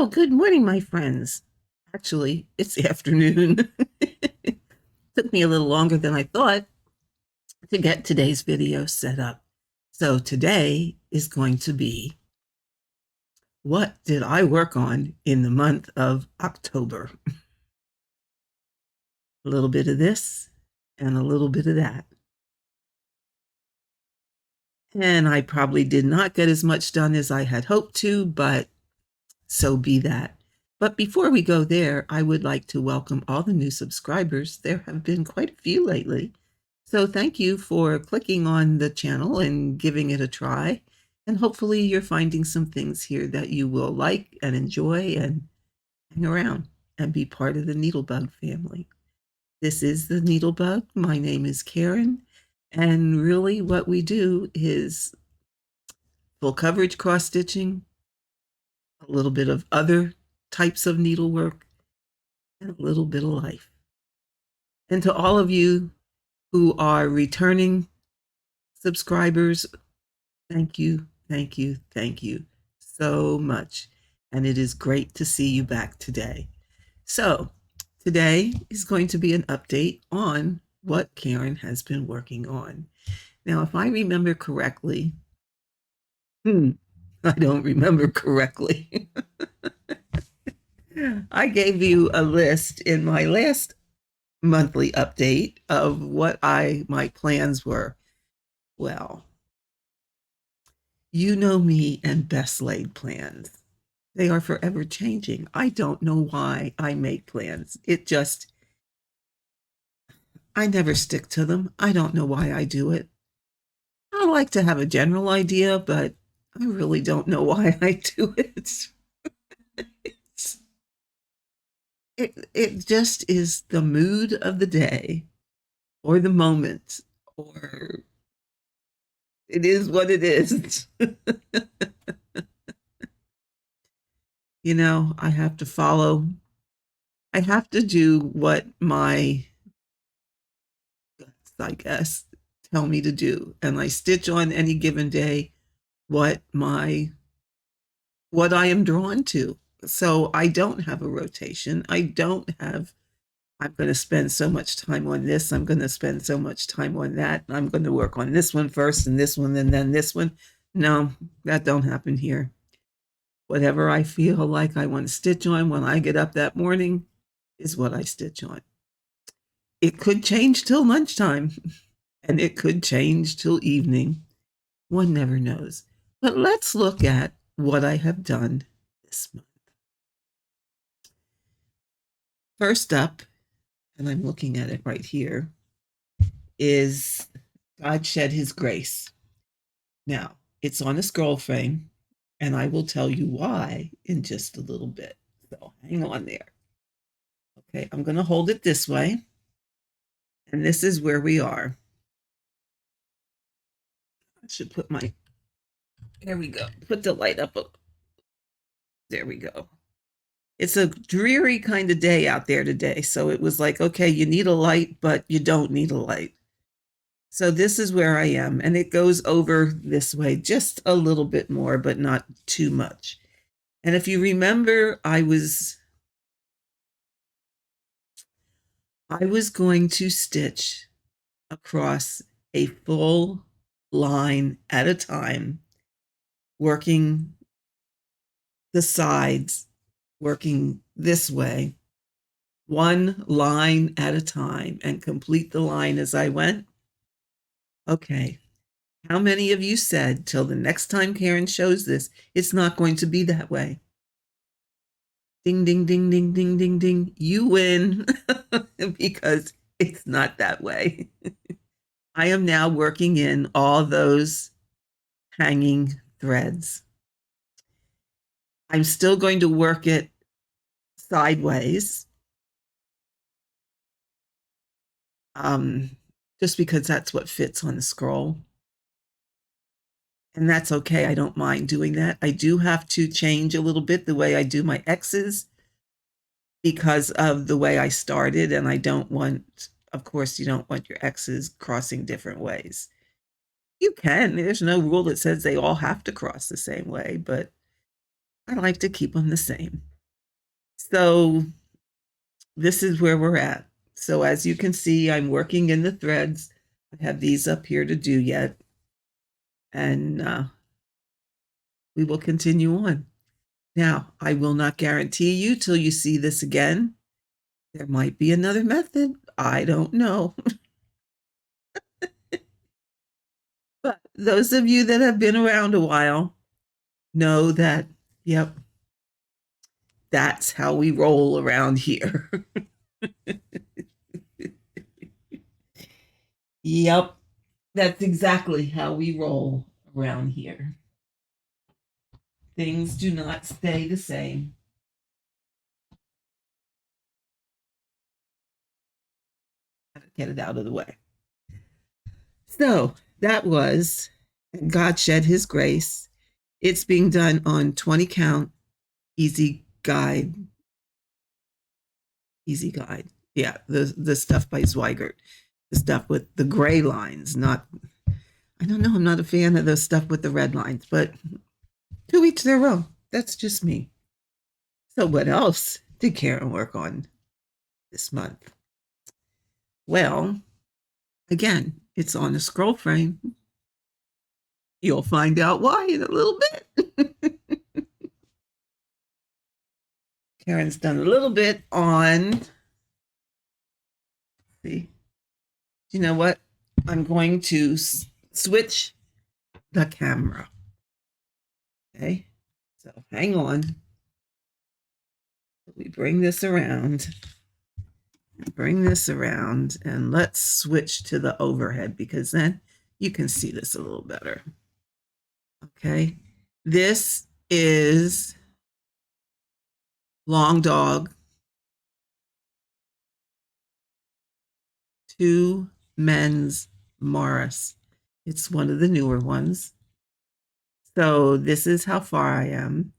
Well, good morning, my friends. Actually, it's afternoon. Took me a little longer than I thought to get today's video set up. So today is going to be, what did I work on in the month of October? A little bit of this and a little bit of that. And I probably did not get as much done as I had hoped to, but so be that. But before we go there, I would like to welcome all the new subscribers. There have been quite a few lately. So thank you for clicking on the channel and giving it a try. And hopefully you're finding some things here that you will like and enjoy and hang around and be part of the NeedleBugg family. This is the NeedleBugg. My name is Karen. And really what we do is full coverage cross stitching, a little bit of other types of needlework, and a little bit of life. And to all of you who are returning subscribers, thank you, thank you, thank you so much. And it is great to see you back today. So today is going to be an update on what Karen has been working on. Now, if I remember correctly, I don't remember correctly. I gave you a list in my last monthly update of what my plans were. Well, you know me and best laid plans. They are forever changing. I don't know why I make plans. I never stick to them. I don't know why I do it. I like to have a general idea, but I really don't know why I do it. It just is the mood of the day or the moment, or it is what it is. You know, I have to do what my guts, I guess, tell me to do. And I stitch on any given day what I am drawn to. So I don't have a rotation. I'm going to spend so much time on this. I'm going to spend so much time on that. I'm going to work on this one first and this one and then this one. No, that don't happen here. Whatever I feel like I want to stitch on when I get up that morning is what I stitch on. It could change till lunchtime and it could change till evening. One never knows. But let's look at what I have done this month. First up, and I'm looking at it right here, is God Shed His Grace. Now, it's on a scroll frame, and I will tell you why in just a little bit. So hang on there. Okay, I'm going to hold it this way, and this is where we are. I should put there we go. Put the light up. There we go. It's a dreary kind of day out there today. So it was like, okay, you need a light, but you don't need a light. So this is where I am. And it goes over this way just a little bit more, but not too much. And if you remember, I was going to stitch across a full line at a time, working the sides, working this way, one line at a time, and complete the line as I went. Okay, how many of you said till the next time Karen shows this, it's not going to be that way? Ding, ding, ding, ding, ding, ding, ding. You win because it's not that way. I am now working in all those hanging threads. I'm still going to work it sideways, just because that's what fits on the scroll. And that's okay. I don't mind doing that. I do have to change a little bit the way I do my X's because of the way I started. And I don't want, of course, you don't want your X's crossing different ways. You can. There's no rule that says they all have to cross the same way, but I like to keep them the same. So this is where we're at. So as you can see, I'm working in the threads. I have these up here to do yet. And we will continue on. Now, I will not guarantee you till you see this again. There might be another method. I don't know. But those of you that have been around a while know that, yep, that's how we roll around here. Yep, that's exactly how we roll around here. Things do not stay the same. Get it out of the way. So that was God Shed His Grace. It's being done on 20 count, easy guide. Easy guide. Yeah, the stuff by Zweigert. The stuff with the gray lines, not, I don't know, I'm not a fan of the stuff with the red lines, but to each their own. That's just me. So what else did Karen work on this month? Well, again, it's on a scroll frame. You'll find out why in a little bit. Karen's done a little bit on, see, you know what? I'm going to switch the camera. Okay, so hang on. We bring this around, and let's switch to the overhead because then you can see this a little better. Okay, this is Long Dog 2 Men's Morris. It's one of the newer ones. So this is how far I am.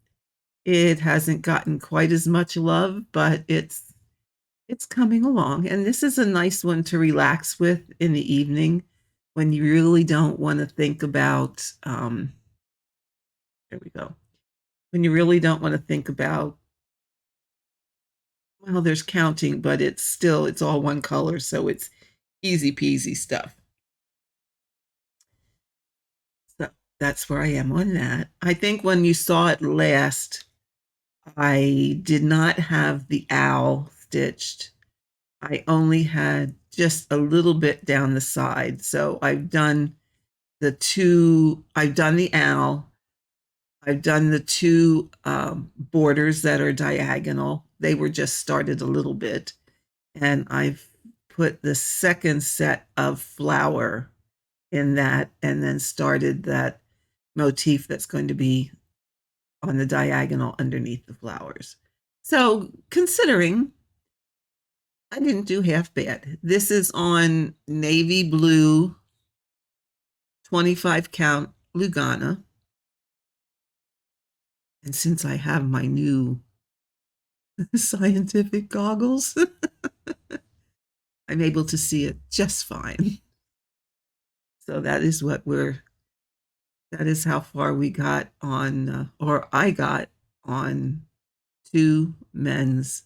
It hasn't gotten quite as much love, but it's coming along. And this is a nice one to relax with in the evening when you really don't want to think about, there we go. When you really don't want to think about, well, there's counting, but it's all one color. So it's easy peasy stuff. So that's where I am on that. I think when you saw it last, I did not have the owl stitched. I only had just a little bit down the side. So I've done the owl. I've done the two borders that are diagonal. They were just started a little bit. And I've put the second set of flower in that and then started that motif that's going to be on the diagonal underneath the flowers. So considering, I didn't do half bad. This is on navy blue 25 count Lugana. And since I have my new scientific goggles, I'm able to see it just fine. So that is how far we got on, or I got on 2 Men's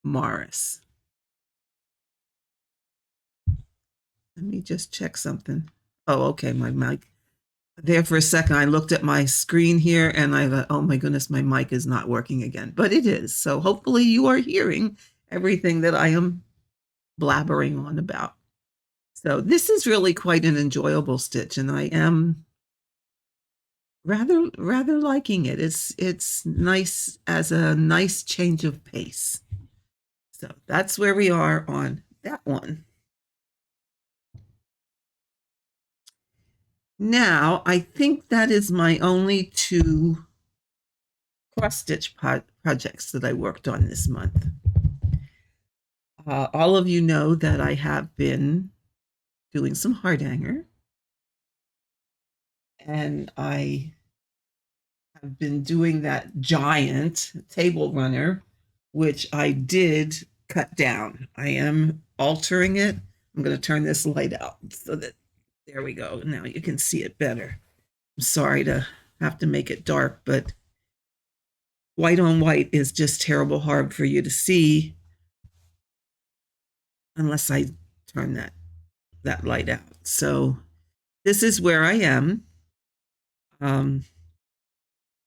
Morris. Let me just check something. Oh, okay, my mic. There for a second, I looked at my screen here and I thought, oh my goodness, my mic is not working again. But it is. So hopefully you are hearing everything that I am blabbering on about. So this is really quite an enjoyable stitch, and I am rather liking it. It's nice as a nice change of pace. So that's where we are on that one. Now, I think that is my only 2 cross-stitch projects that I worked on this month. All of you know that I have been doing some Hardanger, and I have been doing that giant table runner, which I did cut down. I am altering it. I'm going to turn this light out so that, there we go. Now you can see it better. I'm sorry to have to make it dark, but white on white is just terrible hard for you to see unless I turn that light out. So this is where I am.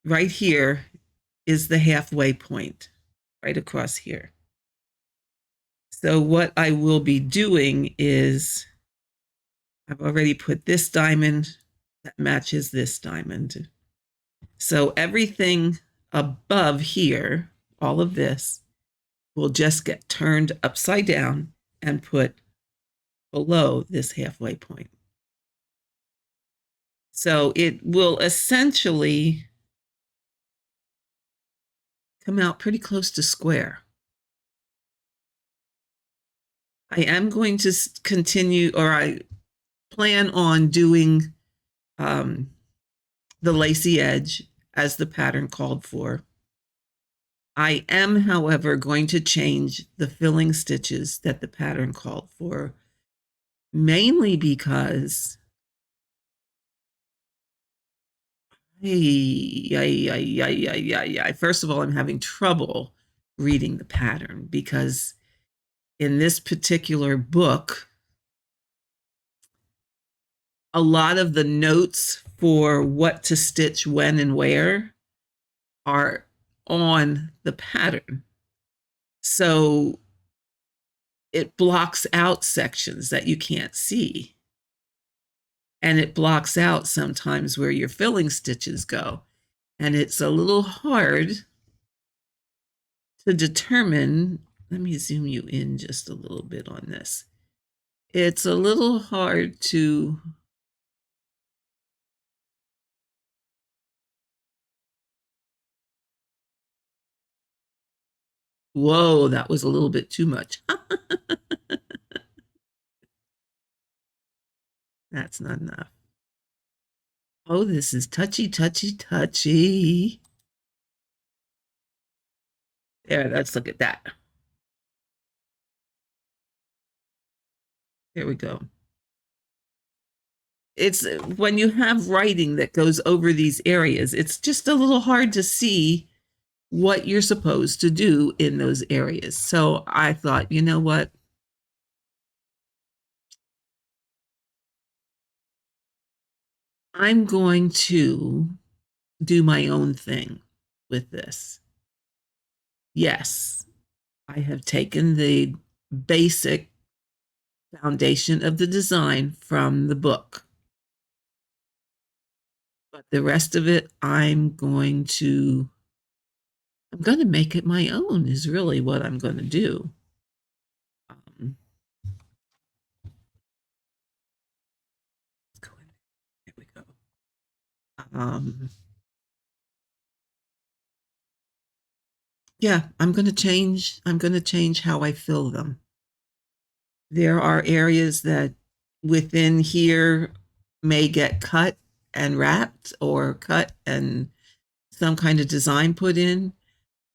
Right here is the halfway point, right across here. So what I will be doing is I've already put this diamond that matches this diamond. So everything above here, all of this, will just get turned upside down and put below this halfway point. So it will essentially come out pretty close to square. I am going to continue, or I plan on doing the lacy edge as the pattern called for. I am, however, going to change the filling stitches that the pattern called for, mainly because first of all, I'm having trouble reading the pattern because in this particular book, a lot of the notes for what to stitch when and where are on the pattern. So it blocks out sections that you can't see. And it blocks out sometimes where your filling stitches go. And it's a little hard to determine. Let me zoom you in just a little bit on this. It's a little hard to whoa, that was a little bit too much. That's not enough. Oh, this is touchy, touchy, touchy. There, let's look at that. There we go. It's when you have writing that goes over these areas, it's just a little hard to see what you're supposed to do in those areas. So I thought, you know what? I'm going to do my own thing with this. Yes, I have taken the basic foundation of the design from the book. But the rest of it, I'm going to make it my own is really what I'm going to do. Here we go. Yeah, I'm going to change how I fill them. There are areas that within here may get cut and wrapped or cut and some kind of design put in.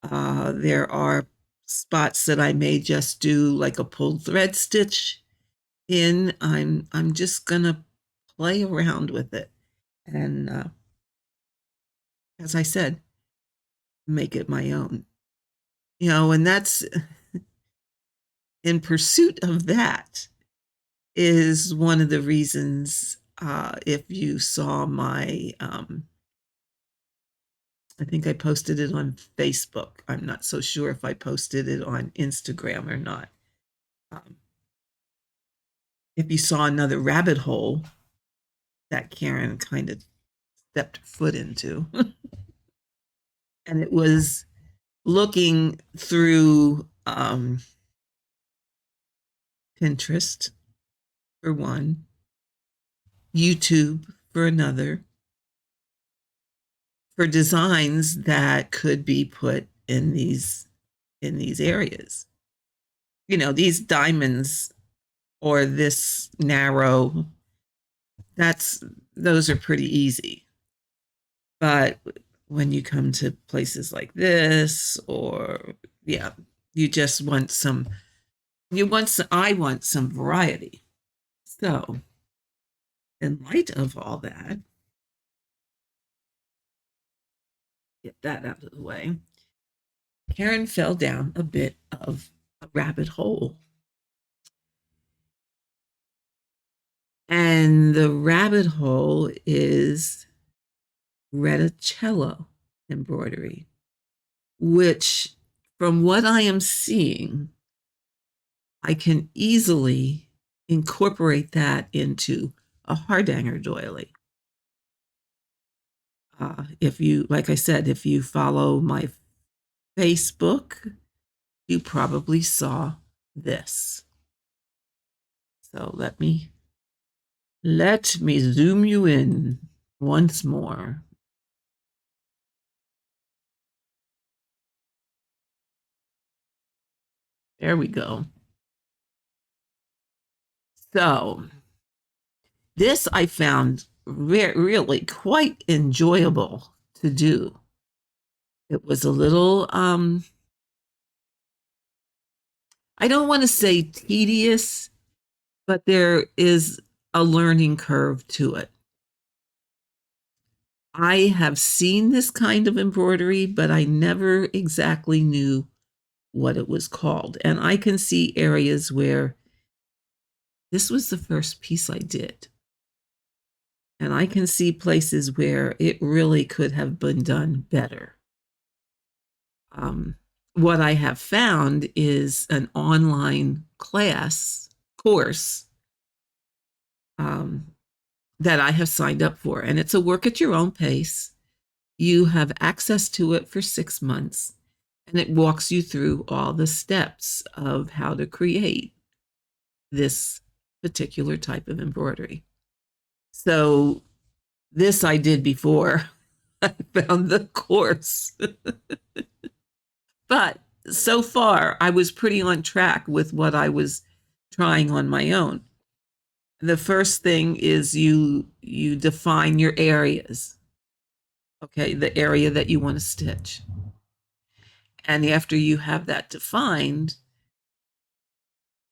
There are spots that I may just do like a pulled thread stitch in. I'm just gonna play around with it and as I said, make it my own. You know, and that's in pursuit of that is one of the reasons if you saw my I think I posted it on Facebook. I'm not so sure if I posted it on Instagram or not. If you saw another rabbit hole that Karen kind of stepped her foot into, and it was looking through Pinterest for one, YouTube for another, for designs that could be put in these areas. You know, these diamonds or this narrow, those are pretty easy. But when you come to places like this, or yeah, you just want some, I want some variety. So in light of all that, get that out of the way. Karen fell down a bit of a rabbit hole. And the rabbit hole is reticello embroidery, which, from what I am seeing, I can easily incorporate that into a Hardanger doily. If you, like I said, if you follow my Facebook, you probably saw this. So let me zoom you in once more. There we go. So this I found really quite enjoyable to do. It was a little, I don't want to say tedious, but there is a learning curve to it. I have seen this kind of embroidery, but I never exactly knew what it was called. And I can see areas where this was the first piece I did. And I can see places where it really could have been done better. What I have found is an online course that I have signed up for, and it's a work at your own pace. You have access to it for 6 months, and it walks you through all the steps of how to create this particular type of embroidery. So this I did before I found the course. But so far, I was pretty on track with what I was trying on my own. The first thing is you define your areas. Okay, the area that you want to stitch. And after you have that defined,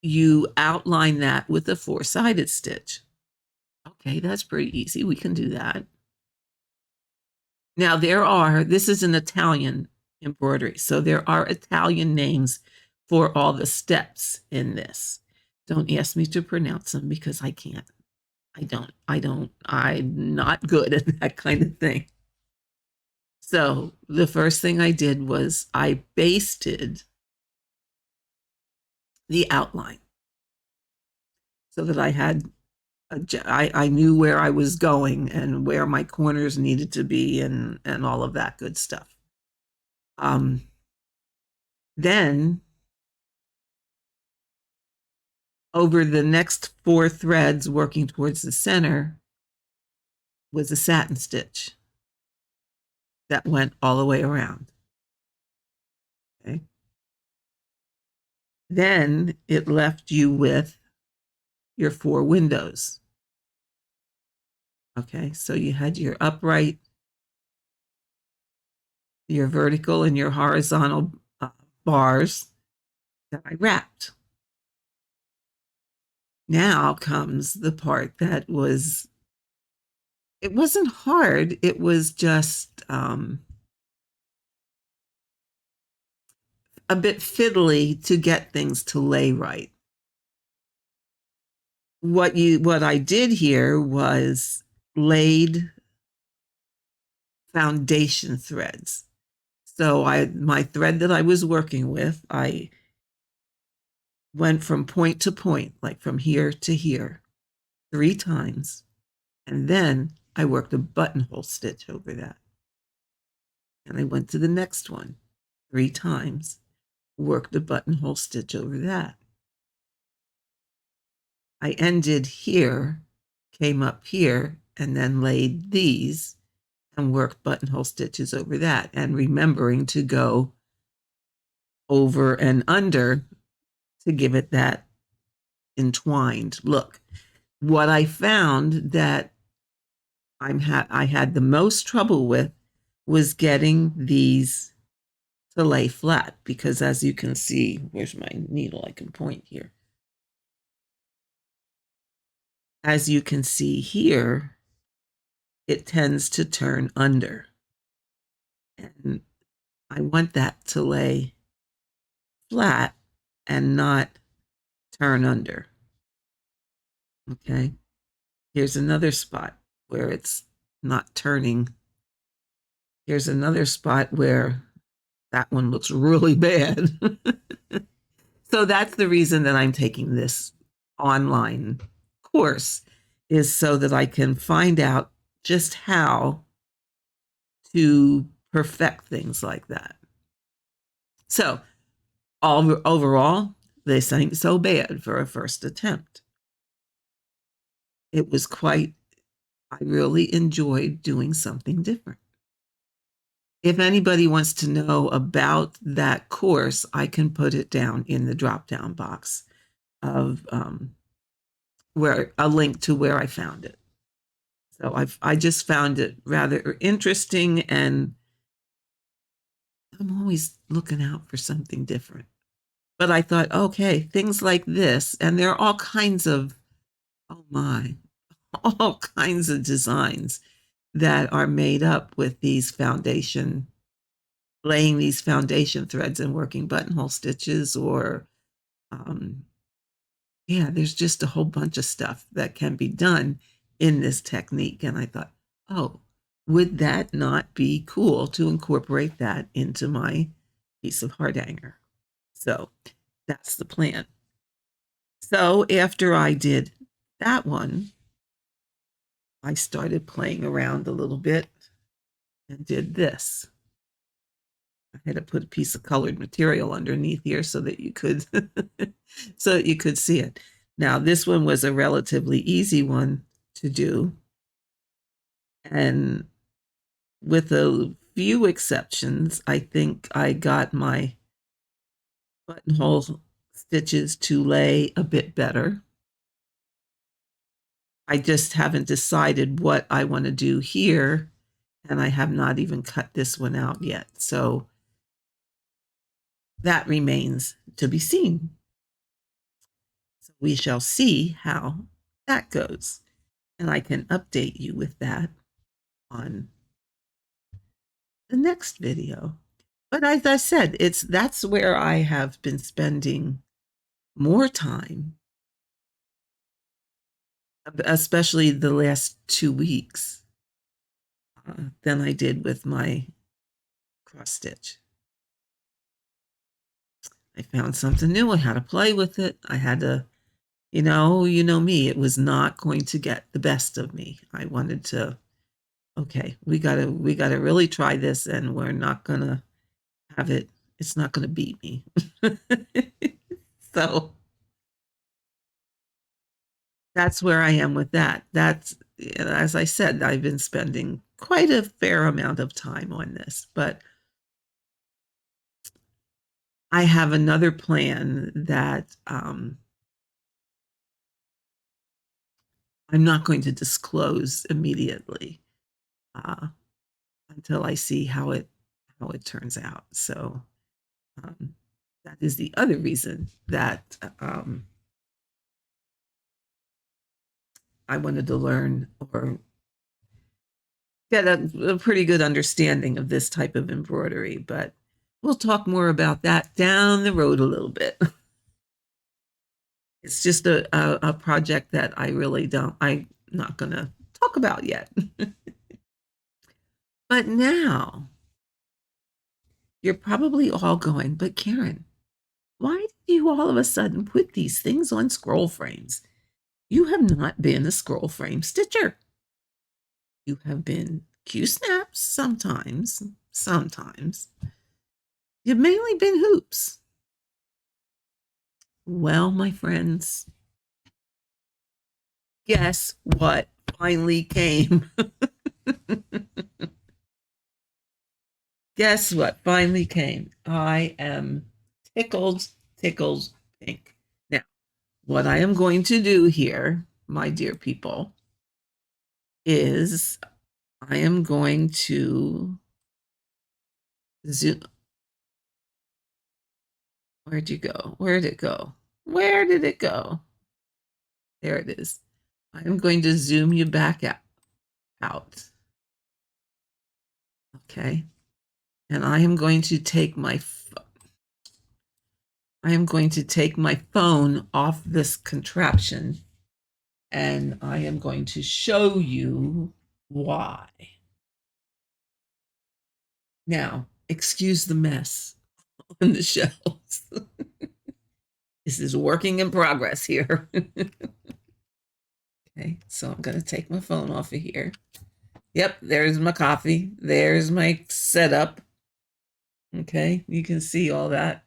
you outline that with a 4-sided stitch. Okay, that's pretty easy. We can do that. Now this is an Italian embroidery, so there are Italian names for all the steps in this. Don't ask me to pronounce them because I can't. I'm not good at that kind of thing. So the first thing I did was I basted the outline so that I knew where I was going and where my corners needed to be and all of that good stuff. Then over the next 4 threads working towards the center was a satin stitch that went all the way around. Okay. Then it left you with your 4 windows. Okay, so you had your upright, your vertical, and your horizontal bars that I wrapped. Now comes the part that it wasn't hard, it was just a bit fiddly to get things to lay right. What I did here was laid foundation threads. So my thread that I was working with, I went from point to point, like from here to here, 3 times. And then I worked a buttonhole stitch over that. And I went to the next one 3 times, worked a buttonhole stitch over that. I ended here, came up here, and then laid these and worked buttonhole stitches over that, and remembering to go over and under to give it that entwined look. What I found that I had the most trouble with was getting these to lay flat, because as you can see, where's my needle? I can point here. As you can see here, it tends to turn under. And I want that to lay flat and not turn under. Okay. Here's another spot where it's not turning. Here's another spot where that one looks really bad. So that's the reason that I'm taking this online course, is so that I can find out just how to perfect things like that. So overall, this ain't so bad for a first attempt. It was quite, I really enjoyed doing something different. If anybody wants to know about that course, I can put it down in the drop down box of where a link to where I found it. So I just found it rather interesting, and I'm always looking out for something different. But I thought, okay, things like this, and there are all kinds of, oh my, all kinds of designs that are made up with these foundation, laying these foundation threads and working buttonhole stitches, or yeah, there's just a whole bunch of stuff that can be done in this technique. And I thought, oh, would that not be cool to incorporate that into my piece of Hardanger? So that's the plan. So after I did that one, I started playing around a little bit and did this. I had to put a piece of colored material underneath here so that you could so that you could see it. Now, this one was a relatively easy one to do. And with a few exceptions, I think I got my buttonhole stitches to lay a bit better. I just haven't decided what I want to do here, and I have not even cut this one out yet. So that remains to be seen. So we shall see how that goes. And I can update you with that on the next video. But as I said, that's where I have been spending more time, especially the last 2 weeks, than I did with my cross stitch. I found something new. I had to play with it. I had to, you know me, it was not going to get the best of me. I wanted to, okay, we gotta really try this, and we're not gonna have it, it's not gonna beat me. So that's where I am with that. That's, as I said, I've been spending quite a fair amount of time on this, but I have another plan that I'm not going to disclose immediately uh, until I see how it turns out. So that is the other reason that I wanted to learn or get a pretty good understanding of this type of embroidery. But we'll talk more about that down the road a little bit. It's just a project that I'm not going to talk about yet. But now you're probably all going, but Karen, why did you all of a sudden put these things on scroll frames? You have not been a scroll frame stitcher. You have been Q-snaps sometimes, sometimes. You've mainly been hoops. Well, my friends, guess what finally came? Guess what finally came? I am tickled, tickled pink. Now, what I am going to do here, my dear people, is I am going to zoom. Where'd you go? Where'd it go? Where did it go? There it is. I am going to zoom you back out. Okay. And I am going to take my phone off this contraption, and I am going to show you why. Now, excuse the mess on the shelves. This is working in progress here. Okay, so I'm going to take my phone off of here. Yep, there's my coffee. There's my setup. Okay, you can see all that.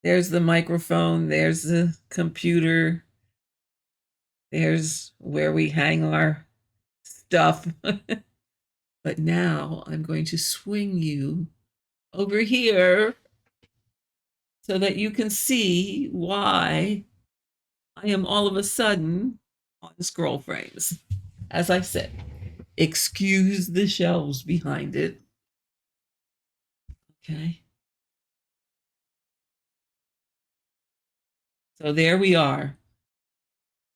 There's the microphone. There's the computer. There's where we hang our stuff. But now I'm going to swing you over here so that you can see why I am all of a sudden on scroll frames. As I said, excuse the shelves behind it. Okay. So there we are.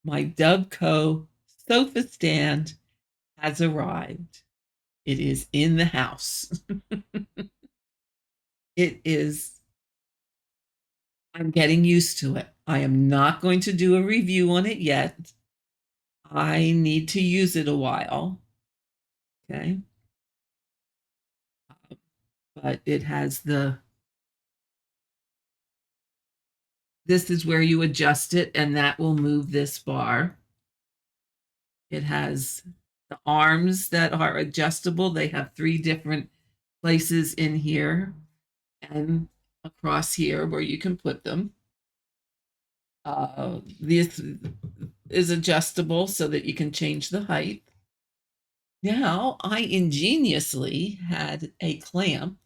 My Dubco sofa stand has arrived. It is in the house. It is, I'm getting used to it. I am not going to do a review on it yet. I need to use it a while. Okay. But it has this is where you adjust it, and that will move this bar. It has the arms that are adjustable. They have 3 different places in here and across here where you can put them. This is adjustable so that you can change the height. Now, I ingeniously had a clamp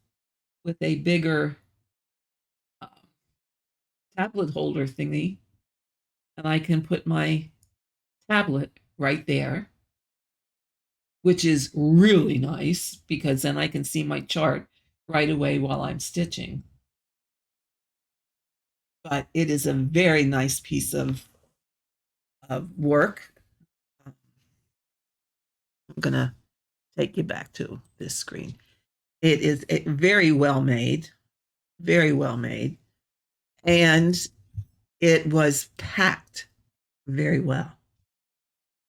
with a bigger tablet holder thingy, and I can put my tablet right there, which is really nice because then I can see my chart right away while I'm stitching. But it is a very nice piece of work. I'm gonna take you back to this screen. It is very well made, very well made, and it was packed very well.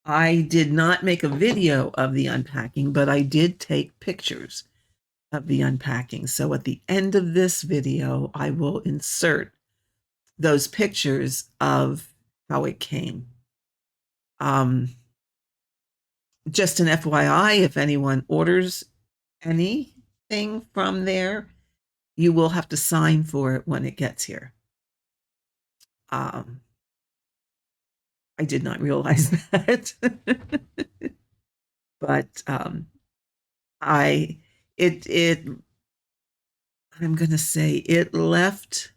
I did not make a video of the unpacking, but I did take pictures of the unpacking. So at the end of this video, I will insert those pictures of how it came. Just an FYI, if anyone orders anything from there, you will have to sign for it when it gets here. I did not realize that. But I'm going to say it left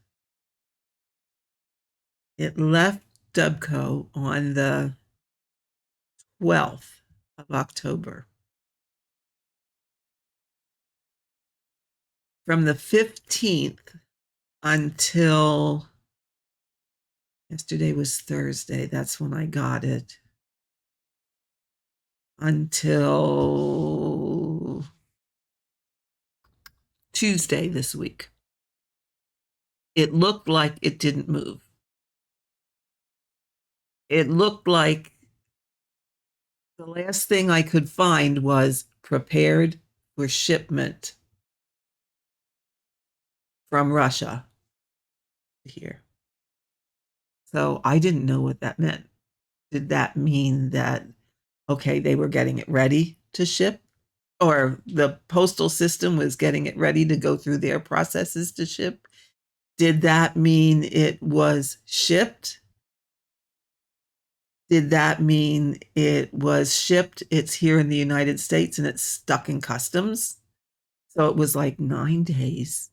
Dubco on the 12th of October. From the 15th until yesterday was Thursday. That's when I got it. Until Tuesday this week. It looked like it didn't move. It looked like the last thing I could find was prepared for shipment from Russia here. So I didn't know what that meant. Did that mean that, okay, they were getting it ready to ship, or the postal system was getting it ready to go through their processes to ship? Did that mean it was shipped? Did that mean it was shipped? It's here in the United States and it's stuck in customs. So it was like 9 days,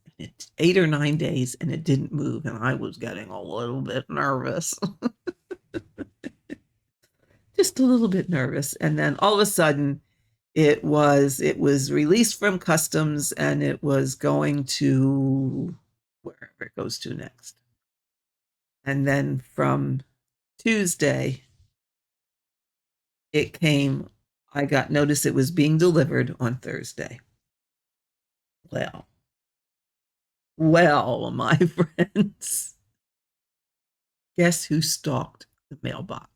8 or 9 days, and it didn't move. And I was getting a little bit nervous. Just a little bit nervous. And then all of a sudden it was released from customs and it was going to wherever it goes to next. And then from Tuesday, it came, I got notice it was being delivered on Thursday. Well, Well, my friends, guess who stalked the mailbox?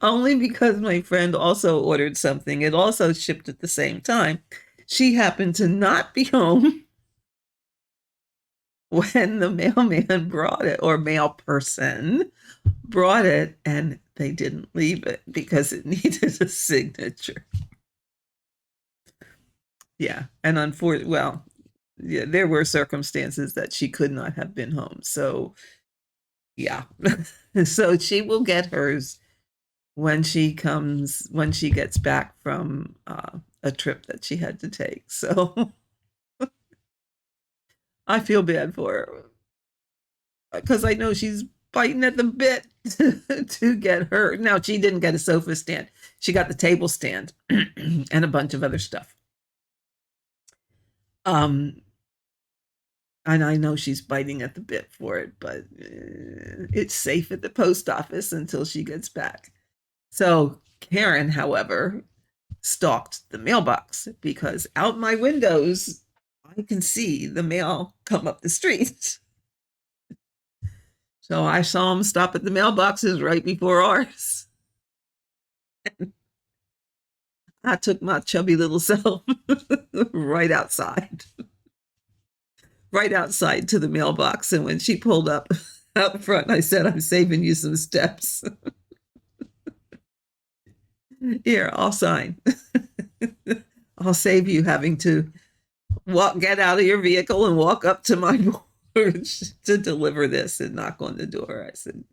Only because my friend also ordered something. It also shipped at the same time. She happened to not be home when the mailman brought it, or mail person brought it, and they didn't leave it because it needed a signature. Yeah. And unfortunately, well, yeah, there were circumstances that she could not have been home. So, yeah. So she will get hers when when she gets back from a trip that she had to take. So I feel bad for her because I know she's biting at the bit to get her. Now, she didn't get a sofa stand. She got the table stand and a bunch of other stuff. Um, and I know she's biting at the bit for it, but it's safe at the post office until she gets back. So Karen, however, stalked the mailbox because out my windows, I can see the mail come up the street. So I saw him stop at the mailboxes right before ours. I took my chubby little self right outside, right outside to the mailbox. And when she pulled up out front, I said, I'm saving you some steps. Here, I'll sign. I'll save you having to get out of your vehicle and walk up to my porch to deliver this and knock on the door. I said,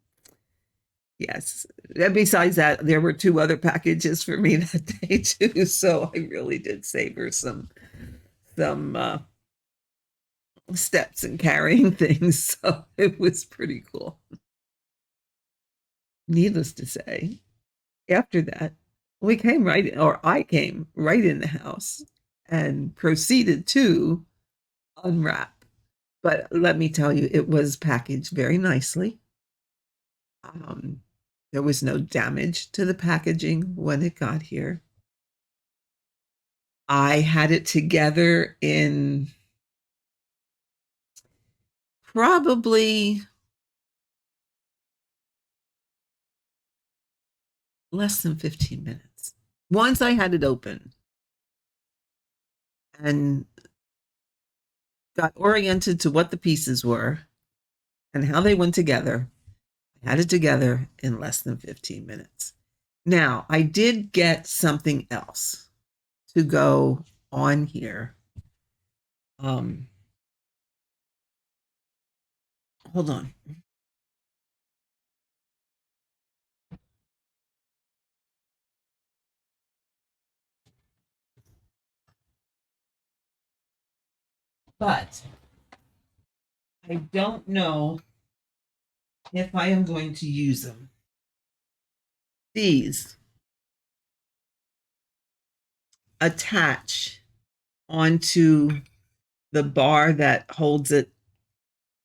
yes. And besides that, there were 2 other packages for me that day too. So I really did save her some steps and carrying things. So it was pretty cool. Needless to say, after that, I came right in the house and proceeded to unwrap. But let me tell you, it was packaged very nicely. Um, there was no damage to the packaging when it got here. I had it together in probably less than 15 minutes. Once I had it open and got oriented to what the pieces were and how they went together, I had it together in less than 15 minutes. Now, I did get something else to go on here. Hold on. But I don't know if I am going to use them. These attach onto the bar that holds it,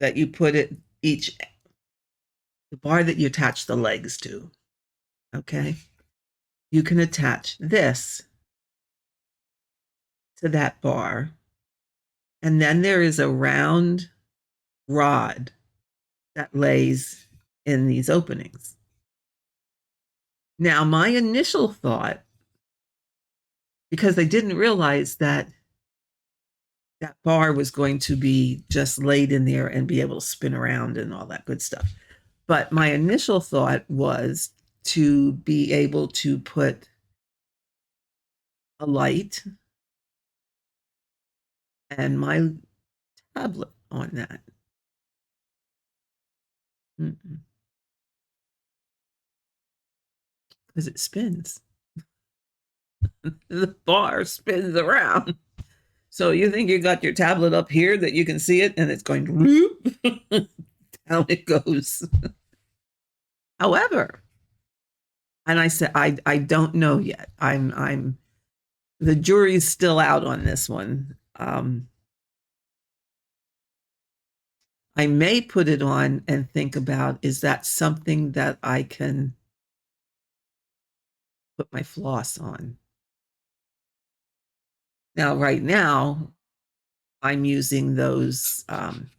that you put it the bar that you attach the legs to. Okay. You can attach this to that bar. And then there is a round rod that lays in these openings. Now, my initial thought, because I didn't realize that that bar was going to be just laid in there and be able to spin around and all that good stuff. But my initial thought was to be able to put a light and my tablet on that. Because it spins. The bar spins around. So you think you got your tablet up here that you can see it and it's going whoop, down it goes. However, and I said, I don't know yet. I'm the jury's still out on this one. I may put it on and think about, is that something that I can put my floss on? Now, right now, I'm using those, I'm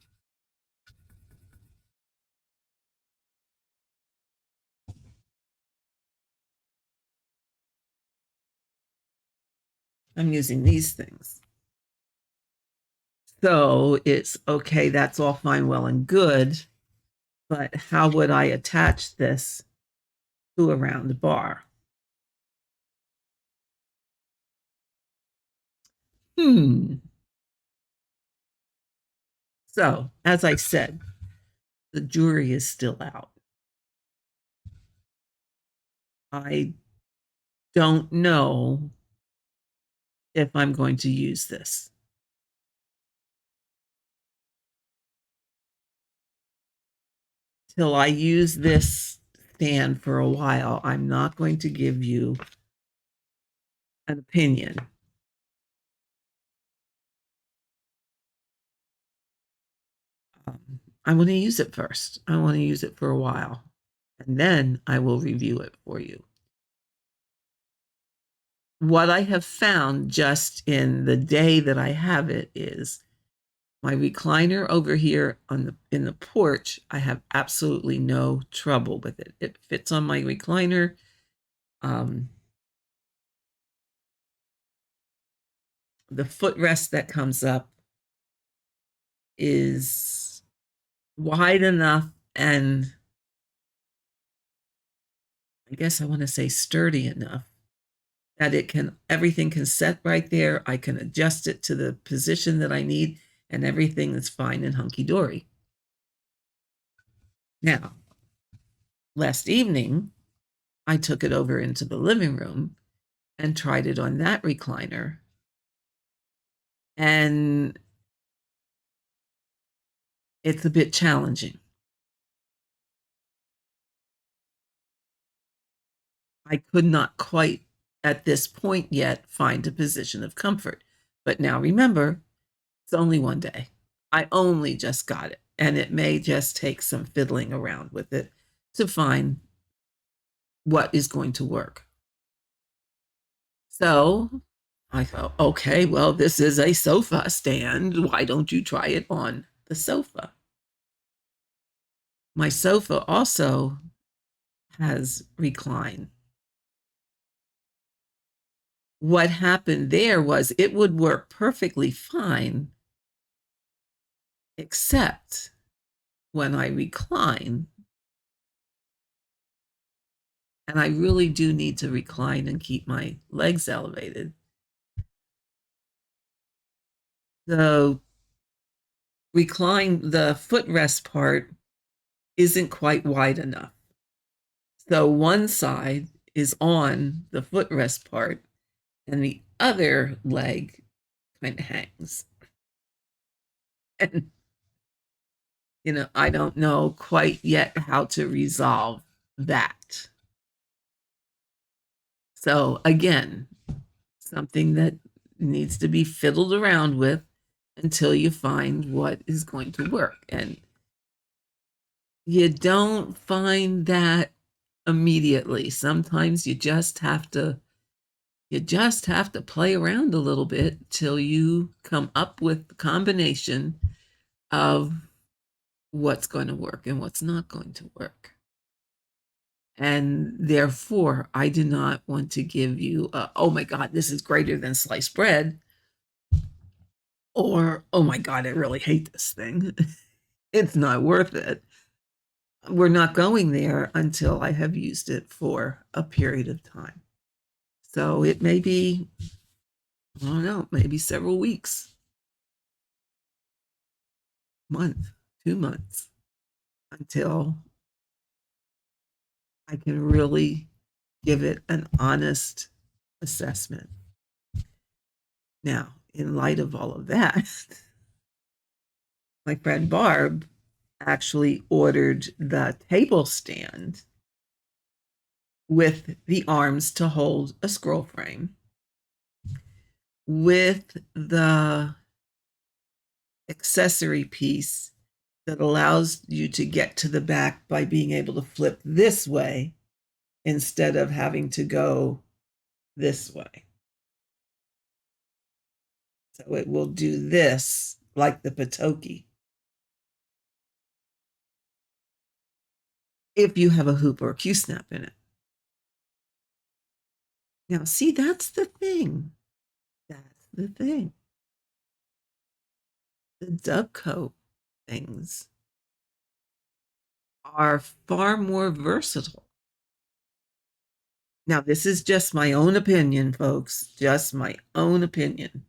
using these things. So it's okay, that's all fine, well, and good. But how would I attach this to a round bar? So, as I said, the jury is still out. I don't know if I'm going to use this. Till I use this stand for a while, I'm not going to give you an opinion. I want to use it first. I want to use it for a while, and then I will review it for you. What I have found just in the day that I have it is my recliner over here in the porch. I have absolutely no trouble with it. It fits on my recliner. The footrest that comes up is wide enough, and I guess I want to say sturdy enough that everything can set right there. I can adjust it to the position that I need, and everything is fine and hunky-dory. Now, last evening, I took it over into the living room and tried it on that recliner. And it's a bit challenging. I could not quite, at this point yet, find a position of comfort. But now remember, it's only one day. I only just got it, and it may just take some fiddling around with it to find what is going to work. So I thought, okay, well, this is a sofa stand. Why don't you try it on the sofa? My sofa also has recline. What happened there was it would work perfectly fine, except when I recline. And I really do need to recline and keep my legs elevated. The the footrest part isn't quite wide enough. So one side is on the footrest part, and the other leg kind of hangs. And, I don't know quite yet how to resolve that. So, again, something that needs to be fiddled around with until you find what is going to work. And you don't find that immediately. Sometimes you just have to play around a little bit till you come up with the combination of what's going to work and what's not going to work. And therefore, I do not want to give you oh my God, this is greater than sliced bread, or oh my God, I really hate this thing. It's not worth it. We're not going there until I have used it for a period of time. So it may be, I don't know, maybe several weeks, month, 2 months, until I can really give it an honest assessment. Now, in light of all of that, my friend Barb actually ordered the table stand with the arms to hold a scroll frame, with the accessory piece that allows you to get to the back by being able to flip this way instead of having to go this way. So it will do this like the Patoki. If you have a hoop or a Q-snap in it. Now, see, that's the thing. That's the thing. The Dubco things are far more versatile. Now, this is just my own opinion, folks, just my own opinion.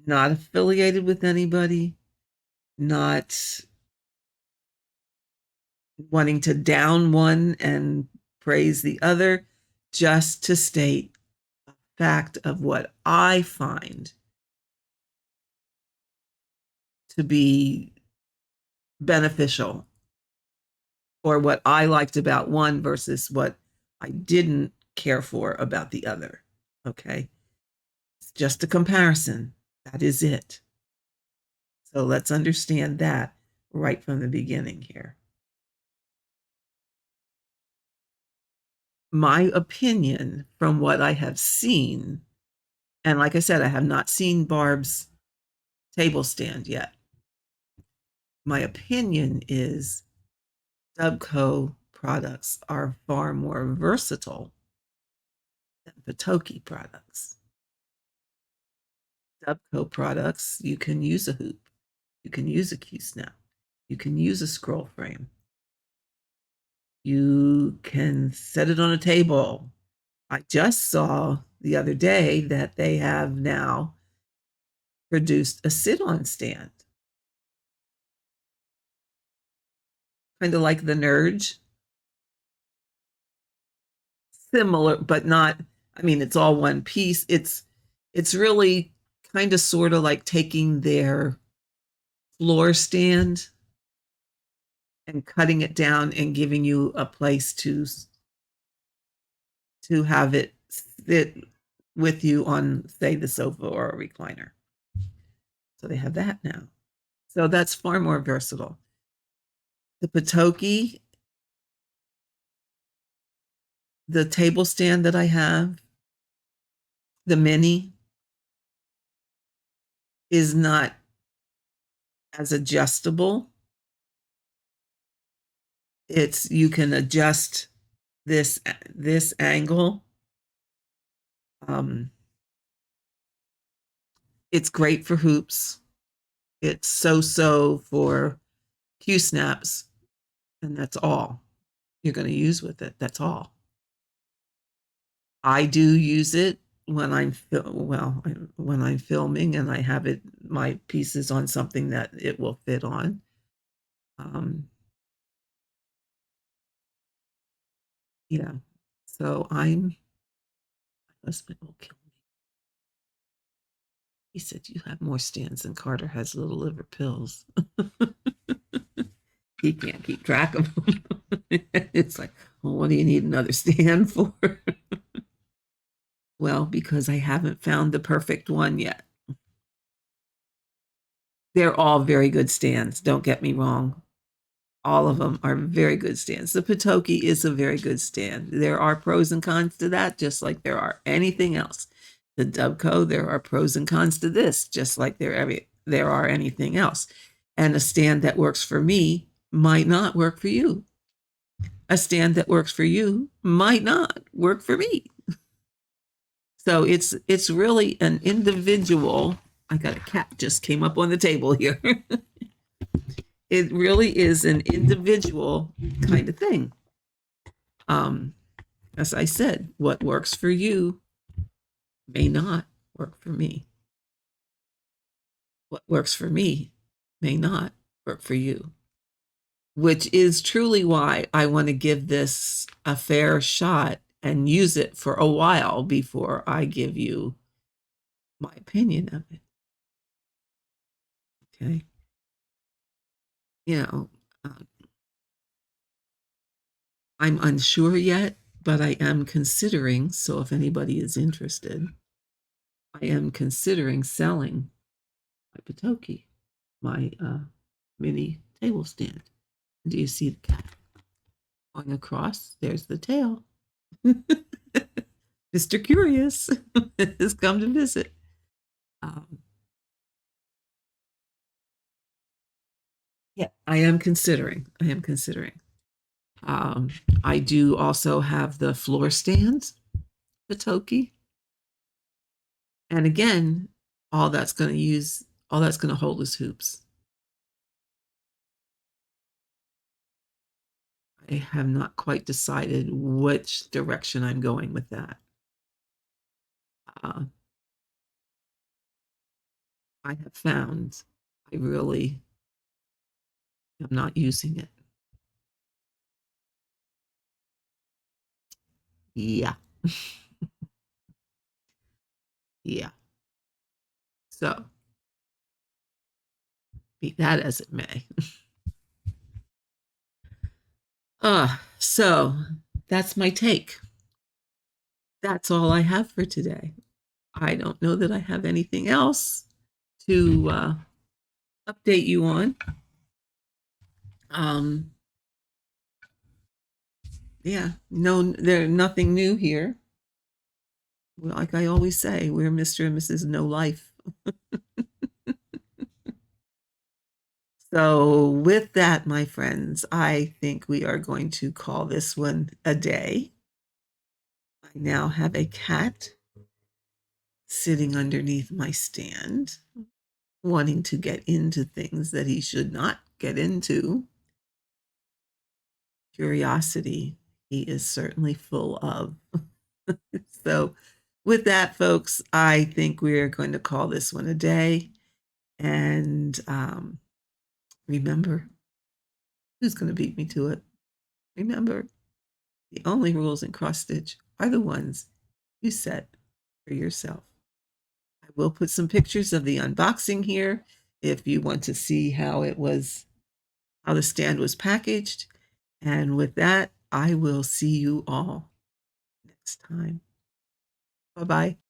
Not affiliated with anybody, not wanting to down one and praise the other, just to state a fact of what I find to be beneficial, or what I liked about one versus what I didn't care for about the other. Okay. It's just a comparison. That is it. So let's understand that right from the beginning here. My opinion from what I have seen, and like I said, I have not seen Barb's table stand yet. My opinion is Dubco products are far more versatile than Patoki products. Dubco products, you can use a hoop, you can use a Q-snap, you can use a scroll frame, you can set it on a table. I just saw the other day that they have now produced a sit-on stand, kind of like the Nurge, similar, but not. I mean, it's all one piece. It's really kind of sort of like taking their floor stand and cutting it down and giving you a place to have it sit with you on, say, the sofa or a recliner. So they have that now. So that's far more versatile. The Patoki, the table stand that I have, the mini, is not as adjustable. It's, you can adjust this angle. It's great for hoops. It's so for Q snaps, and that's all you're going to use with it. That's all. I do use it when I'm when I'm filming and I have it, my pieces on something that it will fit on. Yeah. So my husband will kill me. He said, "You have more stands than Carter has little liver pills." He can't keep track of them. It's like, well, what do you need another stand for? Well, because I haven't found the perfect one yet. They're all very good stands, don't get me wrong. All of them are very good stands. The Patoki is a very good stand. There are pros and cons to that, just like there are anything else. The Dubco, there are pros and cons to this, just like there are anything else. And a stand that works for me might not work for you. A stand that works for you might not work for me. So it's really an individual. I got a cat just came up on the table here. It really is an individual kind of thing. As I said, what works for you may not work for me. What works for me may not work for you, which is truly why I want to give this a fair shot and use it for a while before I give you my opinion of it. Okay. You know, I'm unsure yet, but I am considering. So if anybody is interested, I am considering selling my Patoki, my mini table stand. Do you see the cat going across? There's the tail. Mr. Curious has come to visit. Yeah, I am considering. I am considering. Um, I do also have the floor stands, the Toki. And again, all that's going to hold is hoops. I have not quite decided which direction I'm going with that. Uh, I have found I really am not using it. Yeah. Yeah. So be that as it may. So that's my take. That's all I have for today. I don't know that I have anything else to update you on. Um, yeah, no, there's nothing new here. Like I always say, we're Mr. and Mrs. No Life. So, with that, my friends, I think we are going to call this one a day. I now have a cat sitting underneath my stand, wanting to get into things that he should not get into. Curiosity, he is certainly full of. So, with that, folks, I think we're going to call this one a day. And remember, who's going to beat me to it? Remember, the only rules in cross stitch are the ones you set for yourself. I will put some pictures of the unboxing here if you want to see how how the stand was packaged. And with that, I will see you all next time. Bye bye.